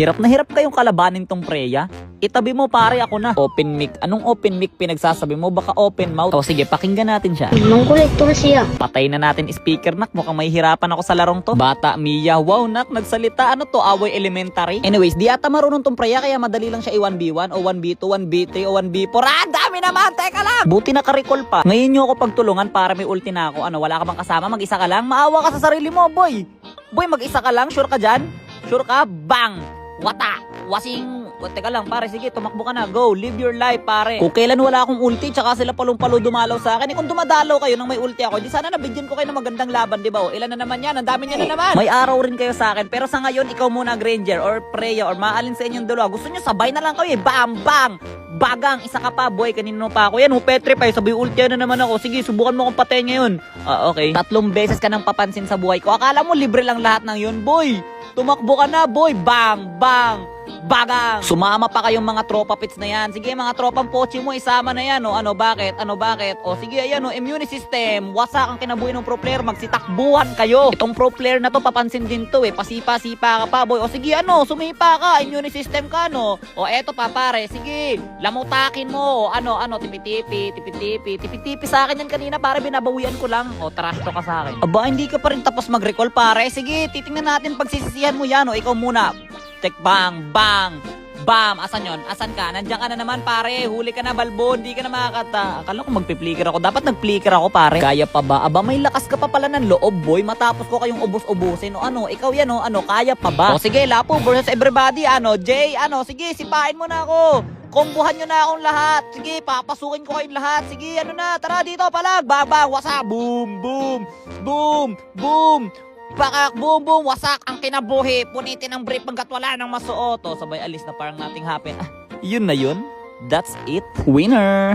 Hirap na hirap kayong kalabanin tong Freya. Itabi mo pare, ako na. Open mic. Anong open mic pinagsasabi mo? Baka open mouth. O sige, pakinggan natin siya. Mangkulit to siya. Patay na natin speaker, nak. Mukhang may hirapan ako sa larong to. Bata Mia, wow nak, nagsalita. Ano to, away elementary? Anyways, di ata marunong tong Freya, kaya madali lang siya i-1v1 o 1v2, 1v3 o 1v4. Ah, dami naman! Teka lang! Buti naka-recall pa. Ngayon nyo ako pagtulungan para may ulti na ako. Ano, wala ka bang kasama? Mag-isa ka lang? Maawa ka sa sarili mo, boy! Boy, mag-isa ka lang? Sure ka dyan? Sure ka? Bang! Wata! Wasing... Teka lang pare, sige, tumakbo ka na. Go, live your life pare. Kung kailan wala akong ulti, tsaka sila palong-palo dumalaw sa akin. Kung dumadalaw kayo nang may ulti ako, di sana nabigyan ko kayo ng magandang laban, di ba? O, ilan na naman yan? Ang dami niya na naman. May araw rin kayo sa akin. Pero sa ngayon, ikaw muna Granger or Freya or maalin sa inyong dalawa. Gusto nyo sabay na lang kayo eh. Bam! Bang! Bagang! Isa ka pa, boy. Kanino pa ako? Yan, petrify. Sabi ulti na naman ako. Sige, subukan mo akong patay ngayon. Okay. 3 beses ka nang papansin sa buhay ko. Akala mo libre lang lahat ng yun, boy. Tumakbo ka na, boy. Bang! Bang! Bagang! Sumama pa kayong mga tropa pits na yan. Sige, mga tropang pochi mo, isama na yan. O, ano, bakit? Ano, bakit? O, sige, ayan, o, immune system. Wasak ang kinabuhi ng pro player. Magsitakbuhan kayo. Itong pro player na to, papansin din to, eh. Pasipa-sipa ka pa, boy. O, sige, ano, sumipa ka. Immune system ka, no? O, eto pa, pare. Sige, lamutakin mo. Ano, tipi-tipi, tipi-tipi. Tipi-tipi sa akin yan kanina, pare. Binabawian ko lang. O, trash to ka sa akin. Aba, hindi ka pa rin tapos mag-recall, pare. Sige, titingnan natin pagsisisihan mo yan, o. Ikaw muna. Tek, bang, bang, bam. Asan yon? Asan ka? Nandiyan ka na naman pare. Huli ka na, balbo. Hindi ka na makakata. Akala ko magpi-flicker ako. Dapat nag-flicker ako pare. Kaya pa ba? Aba, may lakas ka pa pala ng loob, boy. Matapos ko kayong ubos-ubusin. O ano, ikaw yan o. Ano, kaya pa ba? O sige, Lapo versus everybody. Ano, Jay, ano, sige, sipain mo na ako. Kombuhan nyo na akong lahat. Sige, papasukin ko kayong lahat. Sige, ano na, tara dito palag. Babang, wasa, boom, boom, boom, boom. Pakak, boom, boom, wasak ang kinabuhi. Punitin ang brief hanggat wala nang masuot. O, sabay alis na parang nothing happen. Ah, yun na yun. That's it. Winner!